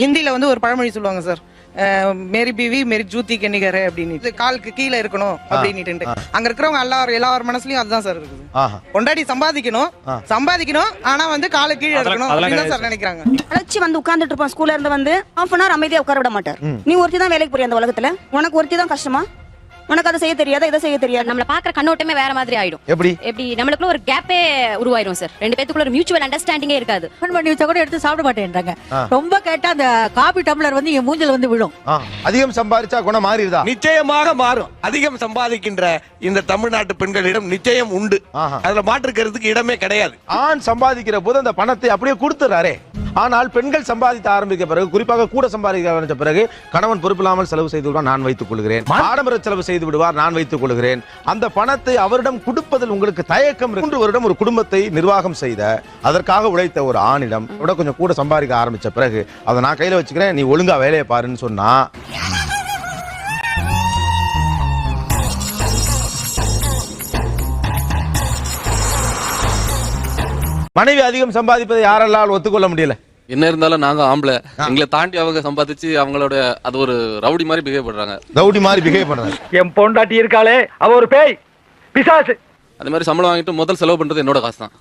ஹிந்தில வந்து ஒரு பழமொழி சொல்லுவாங்க சார், மேரி பிவி மேரி ஜூத்தி கன்னிகர் அப்படின்னு, காலுக்கு கீழே இருக்கணும் அப்படின்ட்டு. அங்க இருக்கிறவங்க எல்லாரும் மனசுலயும் அதுதான் சார் இருக்குது. கொண்டாடி சம்பாதிக்கணும் ஆனா வந்து காலு கீழே இருக்கணும் அப்படின்னு சார் நினைக்கிறாங்க. அழைச்சி வந்து உட்கார்ந்துட்டு இருப்போம் ஸ்கூல்ல இருந்து வந்து ஹாஃப் அன் ஹவர் அமைதியா உட்கார விட மாட்டார். நீ ஒருத்தி தான் வேலைக்கு போறிய அந்த உலகத்துல, உனக்கு ஒருத்தி தான் கஷ்டமா, உனக்கு அதை செய்ய தெரியாத இதை செய்ய தெரியாது. நம்மள பாக்குற கண்ணோட்டமே வேற மாதிரி ஆயிடும். எப்படி நம்மளுக்குள்ள ஒரு கேப்பே உருவாயிரும் சார். ரெண்டு பேத்துக்குள்ள ஒரு மியூச்சுவல் அண்டர்ஸ்டாண்டிங்கே இருக்காது. ஃபோன் பண்ணி வச்சா கூட எடுத்து சாப்பிட மாட்டேன்றாங்க. ரொம்ப கேட்டா அந்த காபி டம்ளர் வந்து என் மூஞ்சில வந்து விழும். அதிகம் சம்பாதிச்சா குணம் மாறிடுதா? நிச்சயமாக மாறும். அதிகம் சம்பாதிக்கின்ற இந்த தமிழ்நாட்டு பெண்களிடம் நிச்சயம் உண்டு. அதுல மாற்றுக்கிறதுக்கு இடமே கிடையாது. ஆண் சம்பாதிக்கிற போது அந்த பணத்தை அப்படியே கொடுத்துறாரே. ஆனால் பெண்கள் சம்பாதித்த ஆரம்பிக்க பிறகு, குறிப்பாக கூட சம்பாதிக்க ஆரம்பித்த பிறகு, கணவன் பொறுப்பில்லாமல் செலவு செய்து விடுவார், நான் வைத்துக் கொள்கிறேன். ஆடம்பர செலவு செய்து விடுவார், நான் வைத்துக் கொள்கிறேன். அந்த பணத்தை அவரிடம் கொடுப்பதில் உங்களுக்கு தயக்கம். 3 வருடம் ஒரு குடும்பத்தை நிர்வாகம் செய்த, அதற்காக உழைத்த ஒரு ஆணிடம் விட கொஞ்சம் கூட சம்பாதிக்க ஆரம்பிச்ச பிறகு அதை நான் கையில வச்சுக்கிறேன், நீ ஒழுங்கா வேலையை பாருன்னு சொன்னா, மனைவி அதிகம் சம்பாதிப்பதை யாரெல்லாம் ஒத்துக்கொள்ள முடியல? என்ன இருந்தாலும் நாங்க ஆம்பளை, எங்களை தாண்டி அவங்க சம்பாதிச்சு அவங்களோட அது ஒரு ரவுடி மாதிரி பிஹேவ் பண்றாங்க. ரவுடி மாதிரி பிஹேவ் பண்றாங்க. என் பொண்டாட்டி இருக்காளே, அவ ஒரு பேய் பிசாசு. அதே மாதிரி சம்பளம் வாங்கிட்டு முதல் செலவு பண்றது என்னோட காசு தான்.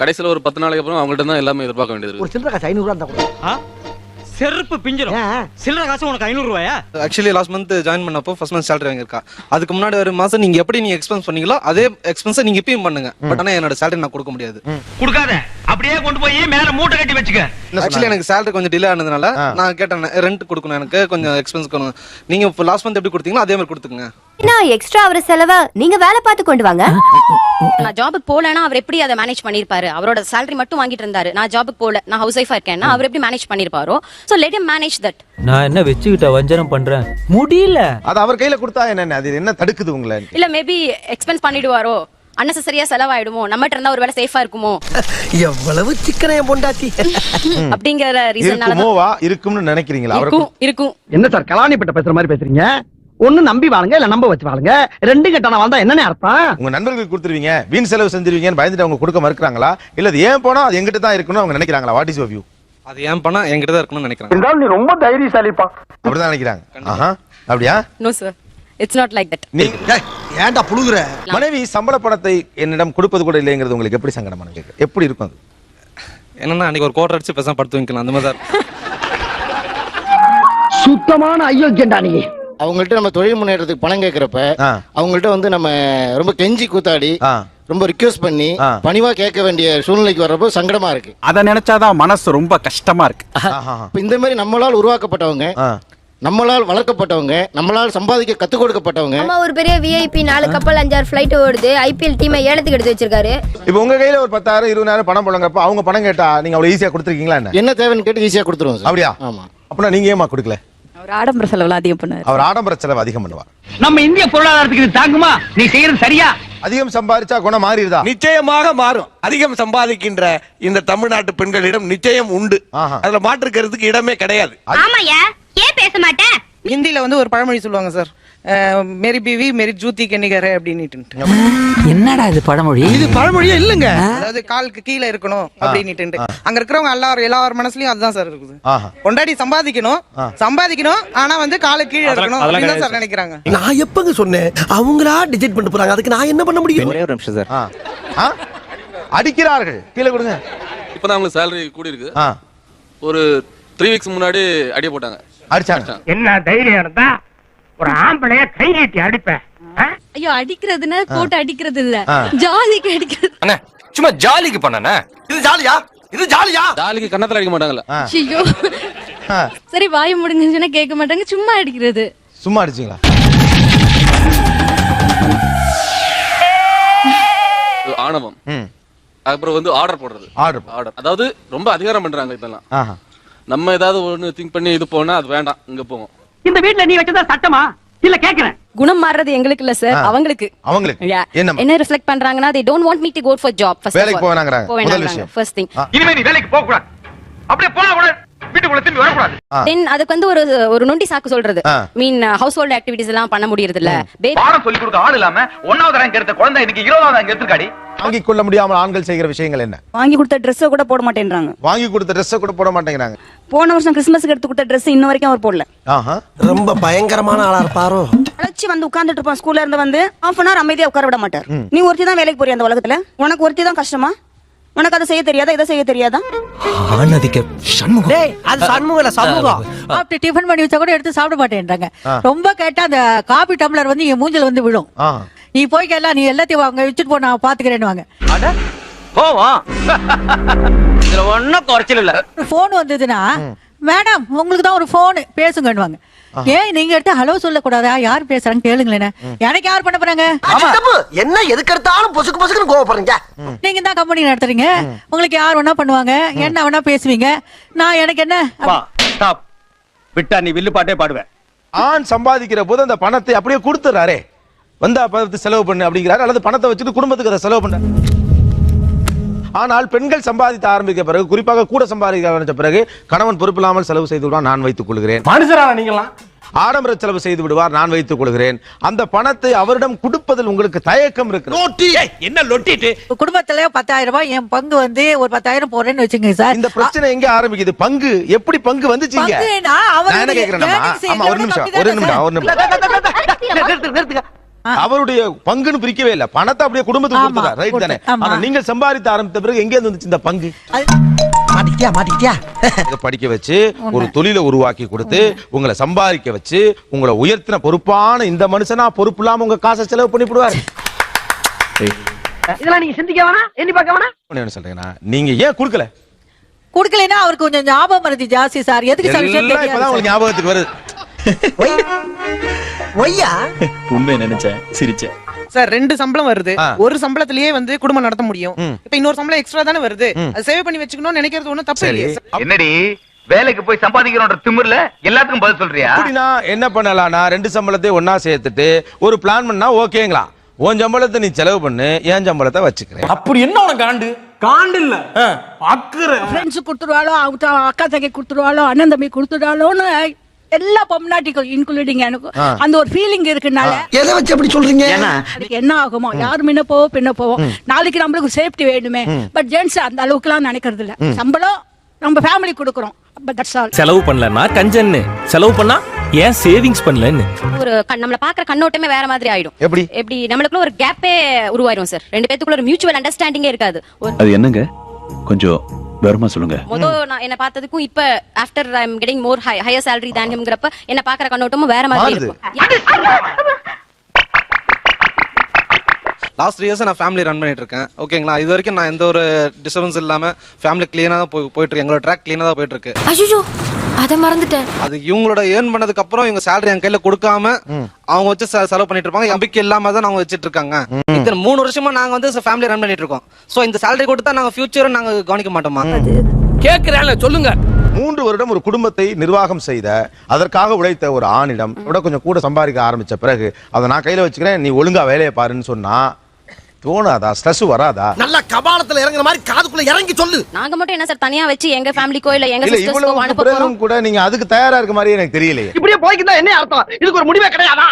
கடைசியில ஒரு 10 நாளைக்கு அப்புறம் அவங்கள்ட்ட தான் எல்லாமே எதிர்பார்க்க வேண்டியது. ஒரு சில்லற காசு 500 ரூபாய் இருந்தா கூட செருப்பு பிஞ்சிரும். சில்லற காசு உனக்கு 500 ரூபாயா? ஆக்சுவலி லாஸ்ட் மந்த் ஜாயின் பண்ணப்போ ஃபர்ஸ்ட் மந்த் சேலரி வாங்கியிருக்கா. அதுக்கு முன்னாடி ஒரு மாசம் நீங்க எப்படி நீங்க எக்ஸ்பென்ஸ் பண்ணீங்களோ அதே எக்ஸ்பென்ஸை நீங்க இப்பயும் பண்ணுங்க. பட் ஆனா என்னோட சேலரி நான் கொடுக்க முடியாது. கொடுக்காத, அப்படியே கொண்டு போய் மேல மூட்டை கட்டி வச்சுக்க. ஆக்சுவலி எனக்கு சேலரி கொஞ்சம் டிலே ஆனதுனால நான் கேட்டேன், ரெண்ட் கொடுக்கணும், எனக்கு கொஞ்சம் எக்ஸ்பென்ஸ் கொடுக்கணும். நீங்க லாஸ்ட் மந்த் எப்படி கொடுத்தீங்களோ அதே மாதிரி கொடுத்துங்க. நான் எக்ஸ்ட்ரா அவர் செலவை நீங்க வேலை பார்த்து கொண்டு வாங்க. நான் ஜாபுக்கு போலனா அவர் எப்படி அதை மேனேஜ் பண்ணிருப்பாரு? அவரோட சேலரி மட்டும் வாங்கிட்டு இருந்தாரு, நான் ஜாபுக்கு போல, நான் ஹவுஸ் ஒய்ஃபா இருக்கேன்னா அவர் எப்படி மேனேஜ் பண்ணிருப்பாரோ? So let him manage that. நான் என்ன வெச்சுக்கிட்ட வஞ்சனம் பண்றேன் முடியல. அது அவர் கையில கொடுத்தா என்ன, அது என்ன தடுக்குது உங்களை? இல்ல மேபி எக்ஸ்பென்ஸ் பண்ணிடுவாரோ, அன்னெசரியா செலவாயிடுமோ, நம்மட்ட இருந்தா ஒருவேளை சேஃபா இருக்குமோ, எவ்வளவு சிக்கனைய பொண்டாட்டி அப்படிங்கற ரீசன்னால இருக்கும்னு நினைக்கிறீங்களா? இருக்கும். என்ன சார் கலாணிப்பட்ட பேசுற மாதிரி பேசுறீங்க? ஒண்ணு நம்பி வாழுங்க, இல்ல நம்ப வச்சு வாழுங்க. ரெண்டு கட்டான வாழ்ந்தா என்னன்னு அர்த்தம்? உங்க நண்பர்களுக்கு கொடுத்துருவீங்க, வீண் செலவு செஞ்சிருவீங்கன்னு பயந்துட்டு அவங்க கொடுக்க மறுக்கிறாங்களா? இல்ல அது ஏன் போனா அது எங்கிட்ட தான் இருக்கணும் அவங்க நினைக்கிறாங்களா? What is your view? அது ஏன் பண்ணா என்கிட்ட தான் இருக்கணும்னு நினைக்கிறாங்க. நீ ரொம்ப தைரியசாலிப்பா. அப்படிதான் நினைக்கிறாங்க. அப்படியா? No sir, it's not like that. ஏன்டா புழுகுற? மனைவி சம்பள பணத்தை என்னிடம் கொடுப்பது கூட இல்லைங்கிறது உங்களுக்கு எப்படி சங்கடமான கேட்க? எப்படி இருக்கும் அது? என்னன்னா அன்னைக்கு ஒரு கோட்டை அடிச்சு பேசாம படுத்து வைக்கலாம், அந்த மாதிரி தான். சுத்தமான அயோக்கியண்டா நீ. அவங்கள்ட்ட நம்ம தொழில் முன்னேற்றத்துக்கு பணம் கேட்கறப்ப அவங்கள்ட்ட வந்து நம்ம ரொம்ப கெஞ்சி கூத்தாடி ரொம்ப ரிக்வெஸ்ட் பண்ணி பணிவா கேட்க வேண்டிய சூழ்நிலைக்கு வர்றப்போ சங்கடமா இருக்கு. அத நினைச்சாதான் மனசு ரொம்ப கஷ்டமா இருக்கு. இந்த மாதிரி நம்மளால் உருவாக்கப்பட்டவங்க, நம்மளால் வளர்க்கப்பட்டவங்க, நம்மளால் சம்பாதிக்க கத்துக் கொடுக்கப்பட்டவங்க. அம்மா ஒரு பெரிய விஐபி 4 கப்பல் 5 ஃளைட் ஓடுது, ஐபிஎல் டீமை ஏலத்துக்கு எடுத்து வச்சிருக்காரு. இப்போ உங்க கையில ஒரு 10,000 20,000 பணம் போலங்கப்ப அவங்க பணம் கேட்டா நீங்க அவ்வளவு ஈஸியா கொடுத்துருக்கீங்களா? என்ன தேவைன்னு கேட்டு ஈஸியா கொடுத்துருவோம். அப்படியா? ஆமா. அப்படின்னா நீங்க ஏமா கொடுக்கல? அவர் ஆடம்பர செலவுல அதிகம் பண்ணாரு. அவர் ஆடம்பர செலவு அதிகம் பண்ணுவார். நம்ம இந்திய பொருளாதாரத்துக்கு இது தாங்குமா? நீ செய்யறது சரியா? அதிகம் சம்பாதிச்சா குணம் மாறிடுதா? நிச்சயமாக மாறும். அதிகம் சம்பாதிக்கின்ற இந்த தமிழ்நாட்டு பெண்களிடம் நிச்சயம் உண்டு. அதுல மாற்றுக்கிறதுக்கு இடமே கிடையாது. ஆமாயா, ஏன் பேச மாட்டேன்? ஹிந்தில வந்து ஒரு பழமொழி சொல்லுவாங்க சார், மேரி பிவி மேரி ஜூத்தி கன்னிகர் அப்படின்ட்டு. என்னடா இது பழமொழி? இது பழமொழியே இல்லங்க. அதாவது காலுக்கு கீழே இருக்கணும் அப்படின்ட்டு. அங்க இருக்கிறவங்க எல்லாரும் மனசுலயும் அதுதான் சார் இருக்குது. கொண்டாடி சம்பாதிக்கணும் ஆனா வந்து காலுக்கு கீழே இருக்கணும் அப்படின்னு சார் நினைக்கிறாங்க. நான் எப்பங்க சொன்னேன்? அவங்களா டிசைட் பண்ணிட்டு போறாங்க, அதுக்கு நான் என்ன பண்ண முடியும்? ஒரே ஒரு நிமிஷம் சார். அடிக்கிறார்கள், கீழே கொடுங்க. இப்பதான் அவங்களுக்கு சேலரி கூடி இருக்கு. ஒரு 3 வீக்ஸ் முன்னாடி அடிய போட்டாங்க, அடிச்சாங்க. என்ன தைரியம் இருந்தா ஒரு ஆம்பளைய கை நீட்டி அடிப்பேன். ஐயோ, அடிக்கிறதுனா போட்டு அடிக்கிறது இல்ல, ஜாலிக்கு அடிக்கிறது. அண்ணா சும்மா ஜாலிக்கு பண்ணனே. இது ஜாலியா? இது ஜாலியா? ஜாலிக்கு கண்ணத்துல அடிக்க மாட்டாங்கல்ல. ஐயோ, சரி வாய் முடுங்கன்னு சொன்னா கேட்க மாட்டாங்க, சும்மா அடிக்கிறது. சும்மா அடிச்சீங்களா? ஆணவம். அப்புறம் வந்து ஆர்டர் போடுறது. ஆர்டர் அதாவது ரொம்ப அதிகாரம் பண்றாங்க இதெல்லாம். நம்ம ஏதாவது ஒண்ணு திங்க் பண்ணி இது போனா அது வேண்டாம், இங்க போவோம். இந்த வீட்ல நீ வச்சதா சட்டமா இல்ல கேக்குறேன்? குணம் மாறுறது எங்களுக்கு இல்ல சார், அவங்களுக்கு. என்ன ரிஃப்ளெக்ட் பண்றாங்கன்னா they don't want me to go for job. first வேலைக்கு போவேனாங்கறாங்க. முதல் விஷயம். first thing. இனிமே நீ வேலைக்கு போக கூடாது. அப்படியே போக கூடாது. வீட்டுக்குள்ள திரும்பி வரக்கூடாது. தென் அதுக்கு வந்து ஒரு நொண்டி சாக்கு சொல்றது மீன் ஹவுஸ் ஹோல்ட் ஆக்டிவிட்டிஸ் எல்லாம் பண்ண முடியறது இல்ல. பாடம் சொல்லி கொடுக்க ஆள் இல்லாம 1வது ரேங்க் எடுத்த குழந்தை இன்னைக்கு 20வது ரேங்க் எடுத்துக்காடி. வாங்கி கொள்ள முடியாமல் ஆண்கள் செய்கிற விஷயங்கள் என்ன? வாங்கி கொடுத்த ட்ரெஸ் கூட போட மாட்டேன்றாங்க. வாங்கி கொடுத்த ட்ரெஸ் கூட போட மாட்டேங்கிறாங்க. போன வருஷம் கிறிஸ்மஸ்க்கு எடுத்து கொடுத்த ட்ரெஸ் இன்ன வரைக்கும் அவர் போடல. ரொம்ப பயங்கரமான ஆளா இருப்பாரோ. அழைச்சி வந்து உட்கார்ந்துட்டு இருப்பான். ஸ்கூல்ல இருந்து வந்து half an hour அமைதியா உட்கார விட மாட்டார். நீ ஒருத்தி தான் வேலைக்கு போறிய அந்த உலகத்துல, உனக்கு ஒருத்தி தான் கஷ்டமா? உனக்கு அதை செய்ய தெரியாதா, இதை செய்ய தெரியாதா? அது சண்முகம் சமூகம். அப்படி டிஃபன் பண்ணி வச்சா கூட எடுத்து சாப்பிட மாட்டேன்றாங்க. ரொம்ப கேட்டா அந்த காபி டம்ளர் வந்து என் மூஞ்சில வந்து விழும். நீ போய் கேளா, நீ எல்லாத்தையும் அங்க வச்சுட்டு போ, நான் பாத்துக்கிறேன்னு வாங்க. இதுல ஒண்ணும் குறைச்சல் இல்ல. போன் வந்ததுன்னா மேடம் உங்களுக்கு தான் ஒரு போன் பேசுங்கன்னுவாங்க. ஏன் நீங்க எடுத்து ஹலோ சொல்ல கூடாதா? யார் பேசுறாங்க கேளுங்களேன். எனக்கு யார் பண்ண போறாங்க? என்ன எதுக்கு எடுத்தாலும் பொசுக்கு பொசுக்குன்னு கோவப்படுறீங்க. நீங்க தான் கம்பெனி நடத்துறீங்க, உங்களுக்கு யார் வேணா பண்ணுவாங்க, என்ன வேணா பேசுவீங்க. நான் எனக்கு என்ன விட்டா நீ வில்லு பாட்டே பாடுவேன். ஆண் சம்பாதிக்கிற போது அந்த பணத்தை அப்படியே கொடுத்துறாரே, வந்தா பணத்தை செலவு பண்ணு அப்படிங்கிறாரு, அல்லது பணத்தை வச்சுட்டு குடும்பத்துக்கு அதை செலவு பண்ண. ஆனால் பெண்கள் சம்பாதித்த ஆரம்பிக்க பிறகு, குறிப்பாக கூட சம்பாதிக்க ஆரம்பிச்ச பிறகு, கணவன் பொறுப்பில்லாமல் செலவு செய்து விடுவார், நான் வைத்துக் கொள்கிறேன். மனுஷரான நீங்களாம் ஆடம்பர செலவு செய்து விடுவார், நான் வைத்துக் கொள்கிறேன். அந்த பணத்தை அவரிடம் கொடுப்பதில் உங்களுக்கு தயக்கம் இருக்கு. என்ன லொட்டிட்டு குடும்பத்துல 10,000 ரூபாய் என் பங்கு வந்து ஒரு 10,000 போறேன்னு வச்சுங்க சார். இந்த பிரச்சனை எங்க ஆரம்பிக்குது? பங்கு எப்படி பங்கு வந்துச்சீங்க? நான் என்ன கேக்குறேன், ஒரு நிமிஷம். அவருடைய பங்குன்னு பிரிக்கவே இல்ல, பணத்தை அப்படியே குடும்பத்துக்கு கொடுத்தார், ரைட் தானே? ஆனா நீங்க சம்பாதித்த ஆரம்பித்த பிறகு எங்க வந்துச்சு இந்த பங்கு? மாட்டிக்கிட்டியா இதை படிக்க வச்சு ஒரு தொழிலை உருவாக்கி கொடுத்து உங்களை சம்பாதிக்க வச்சு உங்களை உயர்த்தின பொறுப்பான இந்த மனுஷனா பொறுப்பு இல்லாம உங்க காசை செலவு பண்ணி விடுவாரு. இதெல்லாம் நீங்க சிந்திக்க வேணாம், எண்ணி பார்க்க வேணாம். என்ன சொல்றீங்கன்னா, நீங்க ஏன் கொடுக்கல? குடுக்கலைன்னா அவருக்கு கொஞ்சம் ஞாபகம் வருது ஜாஸ்தி சார். எதுக்கு சார் விஷயம் எல்லாம் இப்பதான் உங்களுக்கு ஞாபகத்துக்கு வருது. ஒய்யா உண்மை நினைச்சேன், சிரிச்சேன். சார் 2 சம்பளம் வருது, ஒரு சம்பளத்திலேயே வந்து குடும்பம் நடத்த முடியும். இப்ப இன்னொரு சம்பளம் எக்ஸ்ட்ரா தானே வருது, அது சேவ் பண்ணி வச்சுக்கணும்னு நினைக்கிறது ஒண்ணும் தப்பு இல்லையே. என்னடி வேலைக்கு போய் சம்பாதிக்கிறோன்ற திமிர்ல எல்லாத்துக்கும் பதில் சொல்றியா? அப்படின்னா என்ன பண்ணலாம்னா, 2 சம்பளத்தை ஒன்னா சேர்த்துட்டு ஒரு பிளான் பண்ணா ஓகேங்களா? உன் சம்பளத்தை நீ செலவு பண்ணு, என் சம்பளத்தை வச்சுக்கிறேன். அப்படி என்ன உனக்கு காண்டு? காண்டு இல்ல அக்கறை. ஃப்ரெண்ட்ஸ் கொடுத்துருவாளோ, அக்கா தங்கை கொடுத்துருவாளோ, அண்ணன் தம்பி கொடுத்துருவாளோன்னு எல்லா பொம்னாட்டிக்கும் இன்க்ளூடிங் எனக்கு அந்த ஒரு ஃபீலிங் இருக்குனால. எதை வச்சு அப்படி சொல்றீங்க? என்ன ஆகுமோ, யார் முன்ன போவோம் பின்ன போவோம், நாளைக்கு நம்மளுக்கு சேஃப்டி வேணுமே. பட் ஜென்ட்ஸ் அந்த அளவுக்கு எல்லாம் நினைக்கிறது இல்ல. சம்பளம் நம்ம ஃபேமிலி கொடுக்குறோம், செலவு பண்ணலன்னா கஞ்சன்னு, செலவு பண்ணா ஏன் சேவிங்ஸ் பண்ணலன்னு ஒரு நம்மள பாக்குற கண்ணோட்டமே வேற மாதிரி ஆயிடும். எப்படி நம்மளுக்குள்ள ஒரு கேப்பே உருவாயிரும் சார். 2 பேத்துக்குள்ள ஒரு மியூச்சுவல் அண்டர்ஸ்டாண்டிங்கே இருக்காது. அது என்னங்க கொஞ்சம் வேறமா சொல்லுங்க. நான் என்ன பார்த்ததுக்கும் இப்ப after I am getting more higher salary than himங்கறப்ப என்ன பாக்குற கண்ணோட்டமும் வேற மாதிரி இருக்கும். லாஸ்ட் 3 இயர்ஸ் நான் ஃபேமிலி ரன் பண்ணிட்டு இருக்கேன். ஓகேங்களா, இது வரைக்கும் நான் எந்த ஒரு டிஸ்டர்பன்ஸ் இல்லாம ஃபேமிலி கிளீனா தான் போயிட்டு இருக்கு. எங்களோட ட்ராக் கிளீனா தான் போயிட்டு இருக்கு. ஐயோ அத மறந்துட்டேன். அது இவங்களோட ஏர்ன் பண்ணதுக்கு அப்புறம் இவங்க salary என் கையில கொடுக்காம அவங்க வச்சு செலவு பண்ணிட்டு இருப்பாங்க. நம்பிக்கை இல்லாம தான் அவங்க வச்சிட்டு இருக்காங்க. இத்தனை 3 வருஷமா நாங்க வந்து ஃபேமிலி ரன் பண்ணிட்டு இருக்கோம். சோ இந்த salary கொடுத்தா நாங்க ஃபியூச்சரை நாங்க கவனிக்க மாட்டோமா? கேக்குறாங்க சொல்லுங்க. 3 வருடம் ஒரு குடும்பத்தை நிர்வாகம் செய்த, அதற்காக உழைத்த ஒரு ஆணிடம் விட கொஞ்சம் கூட சம்பாதிக்க ஆரம்பிச்ச பிறகு அதை நான் கையில வச்சுக்கிறேன், நீ ஒழுங்கா வேலையை பாருன்னு சொன்னா தோணாதா? ஸ்ட்ரெஸ் வராதா? நல்ல கபாலத்துல இறங்குற மாதிரி காதுக்குள்ள இறங்கி சொல்லு. நாங்க மட்டும் என்ன சார் தனியா வச்சு எங்க ஃபேமிலிக்கோ இல்ல எங்க சிஸ்டர்ஸ்க்கோ அனுப்ப போறோம் கூட நீங்க அதுக்கு தயாரா இருக்க மாதிரி எனக்கு தெரியலையே. இப்படியே போய்க்கிட்டா என்ன அர்த்தம்? இதுக்கு ஒரு முடிவே கிடையாதா?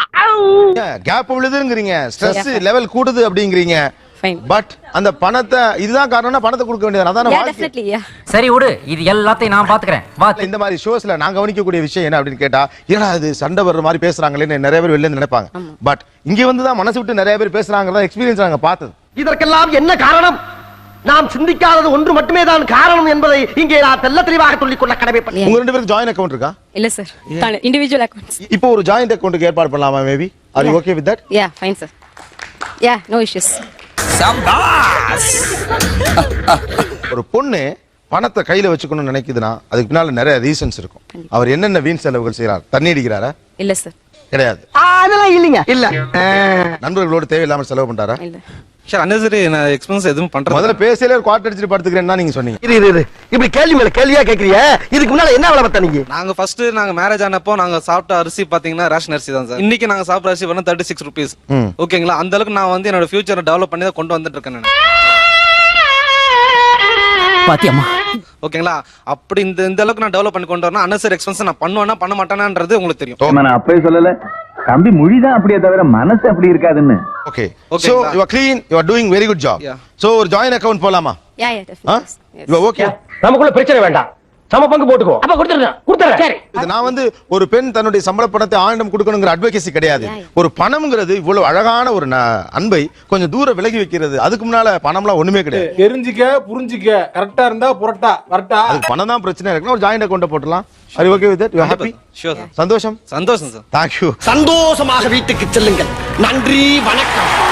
கேப் விழுதுங்கறீங்க, ஸ்ட்ரெஸ் லெவல் கூடுது அப்படிங்கறீங்க. பட் அந்த பணத்தை இதுதான் காரணம்னா பணத்தை கொடுக்க வேண்டியது அதான வாழ்க்கை. சரி விடு, இது எல்லாத்தையும் நான் பாத்துக்கிறேன். இந்த மாதிரி ஷோஸ்ல நான் கவனிக்கக்கூடிய விஷயம் என்ன அப்படின்னு கேட்டா, ஏன்னா அது சண்டை வர்ற மாதிரி பேசுறாங்களேன்னு நிறைய பேர் வெளில நினைப்பாங்க. பட் இங்க வந்து தான் மனசு விட்டு நிறைய பேர் பேசுறாங்க, எக்ஸ்பீரியன்ஸ் நாங்க பார்த்தது. இதற்கெல்லாம் என்ன காரணம்? நாம் சிந்திக்காதது ஒன்று மட்டுமே தான் காரணம் என்பதை இங்கே நான் தெல்ல தெளிவாக சொல்லிக் கொள்ள கடமைப்பட்டேன். உங்க 2 பேருக்கு ஜாயின்ட் அக்கவுண்ட் இருக்கா? இல்ல சார், இண்டிவிஜுவல் அக்கவுண்ட்ஸ். இப்போ ஒரு ஜாயின்ட் அக்கவுண்ட்க்கு ஏற்பாடு பண்ணலாமா? Maybe are you okay with that? Yeah fine sir. Yeah no issues. ஒரு பொண்ணு பணத்தை கையில வச்சுக்கணும்னு நினைக்குதுன்னா அதுக்கு பின்னால நிறைய ரீசன்ஸ் இருக்கும். அவர் என்னென்ன வீண் செலவுகள் செய்யறார்? தண்ணி அடிக்கிறாரா? இல்ல சார். கிடையாது. அதெல்லாம் இல்லைங்க. இல்ல நண்பர்களோட தேவையில்லாம செலவு பண்றாரா? இல்ல சார். அன்னெசரி நான் எக்ஸ்பென்ஸ் எதுவும் பண்றது. முதல்ல பேசல ஒரு குவார்டர் அடிச்சிட்டு படுத்துக்கிறேன்னா நீங்க சொன்னீங்க. இது இப்படி கேள்வி மேல கேள்வியா கேக்குறீங்க. இதுக்கு முன்னால என்ன வேலை பார்த்தா நீங்க? நாங்க ஃபர்ஸ்ட் நாங்க மேரேஜ் ஆனப்போ நாங்க சாப்பிட்ட அரிசி பாத்தீங்கன்னா ரேஷன் அரிசி தான் சார். இன்னைக்கு நாங்க சாப்பிட்ட அரிசி வந்து 36 rupees. ஓகேங்களா, அந்த அளவுக்கு நான் வந்து என்னோட ஃபியூச்சரை டெவலப் பண்ணி தான் கொண்டு வந்துட்டு இருக்கேன். பாத்தியம்மா ஓகேங்களா? அப்படி இந்த அளவுக்கு நான் டெவலப் பண்ணி கொண்டு வரணும். அன்னசரி எக்ஸ்பென்ஸ் நான் பண்ணுவேன்னா பண்ண மாட்டேனான்றது உங்களுக்கு தெரியும். நான் அப்பவே சொல்லல, தம்பி மொழிதான் அப்படியே தவிர மனசு அப்படி இருக்காதுன்னு. Okay, so you are clean, you are doing very good job. So ஒரு ஜாயின் அக்கவுண்ட் போலாமா? யா யா டெஃபினெட்லி. You okay? நமக்குள்ள பிரச்சனை வேண்டாம், சம பங்கு போட்டுக்கோ. அப்ப கொடுத்துறேன். சரி, இது நான் வந்து ஒரு பெண் தன்னுடைய சம்பள பணத்தை ஆணிடம் கொடுக்கணுங்கிற அட்வொகேசி கிடையாது. ஒரு பணம்ங்கிறது இவ்வளவு அழகான ஒரு அன்பை கொஞ்சம் தூரம் விலகி வைக்கிறது. அதுக்கு முன்னால பணம்லாம் ஒண்ணுமே கிடையாது. தெரிஞ்சுக்க புரிஞ்சுக்க, கரெக்டா இருந்தா புரட்டா வரட்டா. அது பணம் தான் பிரச்சனை இருக்குன்னா ஒரு ஜாயிண்ட் அக்கவுண்ட் போட்டுலாம். Are you okay with that? You are happy? Sure. சந்தோஷம் சார். Thank you. சந்தோஷமாக வீட்டுக்கு செல்லுங்கள். நன்றி, வணக்கம்.